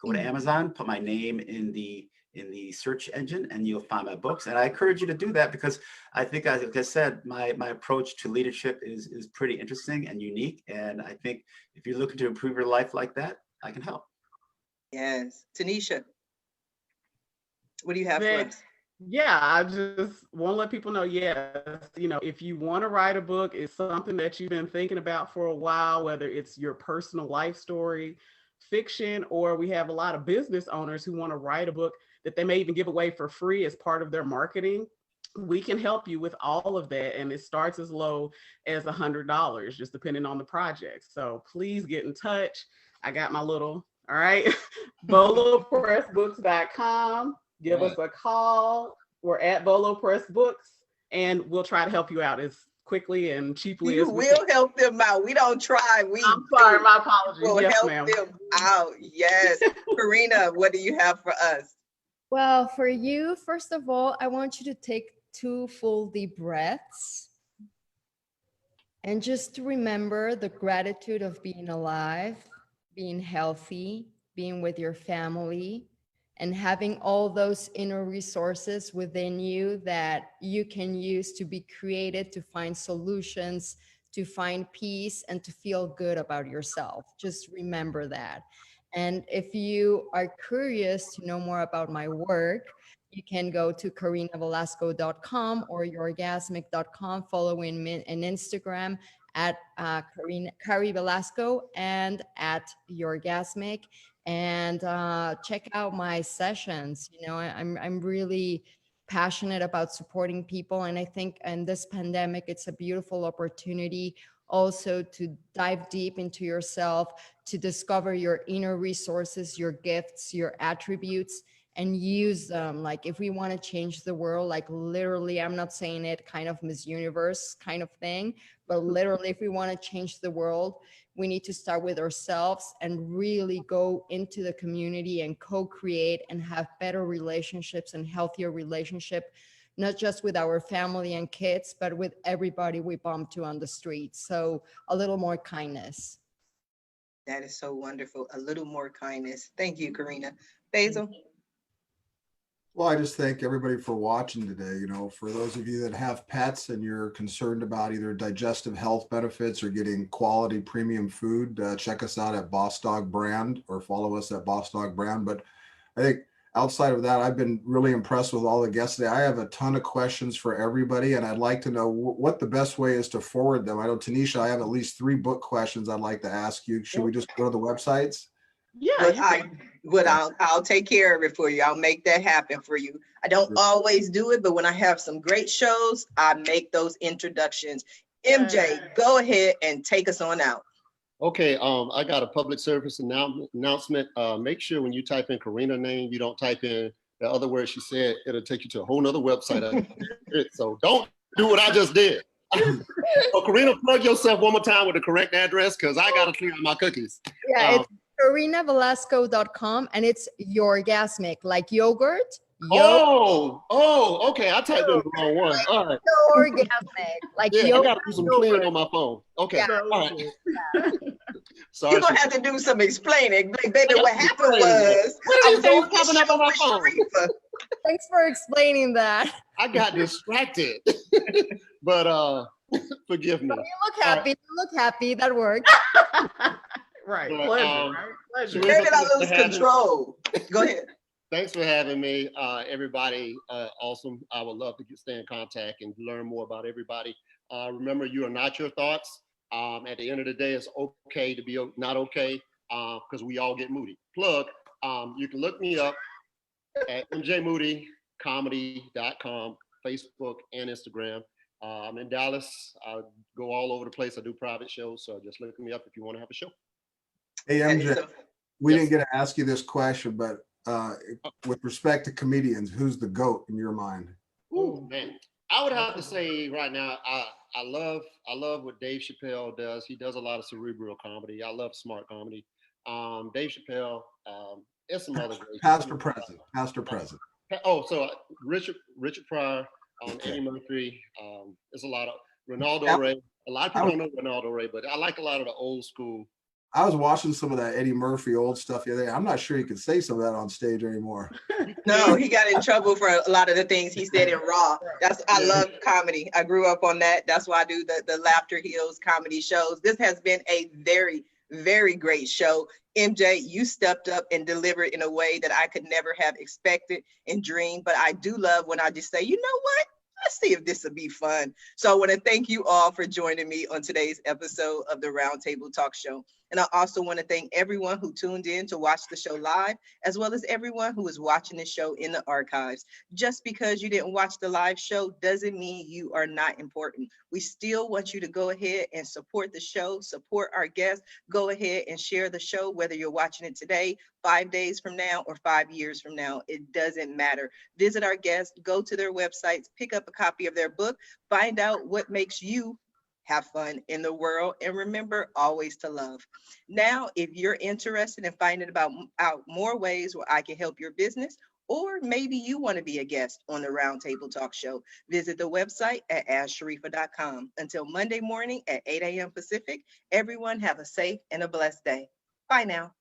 go to Amazon, put my name in the search engine, and you'll find my books. And I encourage you to do that because I think, like I said, my approach to leadership is pretty interesting and unique. And I think if you're looking to improve your life like that, I can help. Yes. Tanisha, what do you have for us? Yeah, I just want to let people know, yes, you know, if you want to write a book, it's something that you've been thinking about for a while, whether it's your personal life story, fiction, or we have a lot of business owners who want to write a book that they may even give away for free as part of their marketing. We can help you with all of that. And it starts as low as $100, just depending on the project. So please get in touch. I got my little, all right, bolopressbooks.com. Give us a call. We're at Bolo Press Books, and we'll try to help you out as quickly and cheaply as we can. You will help them out. We don't try. I'm sorry, my apologies. We'll yes, help ma'am. them out. Yes. Karina, what do you have for us? Well, for you, first of all, I want you to take 2 full deep breaths and just to remember the gratitude of being alive, being healthy, being with your family, and having all those inner resources within you that you can use to be creative, to find solutions, to find peace, and to feel good about yourself. Just remember that. And if you are curious to know more about my work, you can go to karinavelasco.com or yorgasmic.com, following me on Instagram at Kari Velasco and at Yorgasmic, and check out my sessions. You know, I'm really passionate about supporting people, and I think in this pandemic, it's a beautiful opportunity also to dive deep into yourself, to discover your inner resources, your gifts, your attributes, and use them. Like if we want to change the world, like literally, I'm not saying it kind of Miss Universe kind of thing, but literally if we want to change the world, we need to start with ourselves and really go into the community and co-create and have better relationships and healthier relationship, not just with our family and kids, but with everybody we bump to on the street. So a little more kindness. That is so wonderful. A little more kindness. Thank you, Karina. Basil? Well, I just thank everybody for watching today. You know, for those of you that have pets and you're concerned about either digestive health benefits or getting quality premium food, check us out at Boss Dog Brand or follow us at Boss Dog Brand. But I think outside of that, I've been really impressed with all the guests today. I have a ton of questions for everybody, and I'd like to know what the best way is to forward them. I know, Tanisha, I have at least 3 book questions I'd like to ask you. Should we just go to the websites? Yeah. I'll take care of it for you. I'll make that happen for you. I don't always do it, but when I have some great shows, I make those introductions. MJ, go ahead and take us on out. Okay, I got a public service announcement. Make sure when you type in Karina's name, you don't type in the other word she said. It'll take you to a whole nother website. So don't do what I just did. So Karina, plug yourself one more time with the correct address, because I got to clean out my cookies. Yeah, it's KarinaVelasco.com, and it's Yorgasmic, like yogurt. Okay. I typed in the wrong one. All right. Orgasmic, like Yeah, yogurt. I got to do some cleaning on my phone. Okay. Yeah. All right. Sorry. You're gonna have to do some explaining, baby. What happened was What are you popping up on my phone? Thanks for explaining that. I got distracted. But forgive me. But you look happy. You look happy. That worked. Right. But, Pleasure, right? Pleasure. Where did I lose control? Go ahead. Thanks for having me, everybody. Awesome. I would love to stay in contact and learn more about everybody. Remember, you are not your thoughts. At the end of the day, it's okay to be not okay, because we all get moody. Plug. You can look me up at mjmoodycomedy.com, Facebook and Instagram. I'm in Dallas. I go all over the place. I do private shows, so just look me up if you want to have a show. Hey, MJ, we didn't get to ask you this question, but with respect to comedians, who's the GOAT in your mind? Ooh, man. I would have to say right now, I love what Dave Chappelle does. He does a lot of cerebral comedy. I love smart comedy. Dave Chappelle, it's some other great. Pastor present. Oh, so Richard Pryor, Eddie Murphy. There's a lot of Ronaldo Ray. A lot of people don't know Ronaldo Ray, but I like a lot of the old school. I was watching some of that Eddie Murphy old stuff the other day. I'm not sure he could say some of that on stage anymore. No, he got in trouble for a lot of the things he said in Raw. I love comedy. I grew up on that. That's why I do the Laughter Heals comedy shows. This has been a very, very great show. MJ, you stepped up and delivered in a way that I could never have expected and dreamed. But I do love when I just say, you know what? Let's see if this will be fun. So I want to thank you all for joining me on today's episode of the Roundtable Talk Show. And I also want to thank everyone who tuned in to watch the show live, as well as everyone who is watching the show in the archives. Just because you didn't watch the live show doesn't mean you are not important. We still want you to go ahead and support the show, support our guests. Go ahead and share the show, whether you're watching it today, 5 days from now, or 5 years from now. It doesn't matter. Visit our guests, go to their websites, pick up a copy of their book, find out what makes you have fun in the world, and remember always to love. Now, if you're interested in finding out more ways where I can help your business, or maybe you want to be a guest on the Roundtable Talk Show, visit the website at AskSharifa.com. Until Monday morning at 8 a.m. Pacific, everyone have a safe and a blessed day. Bye now.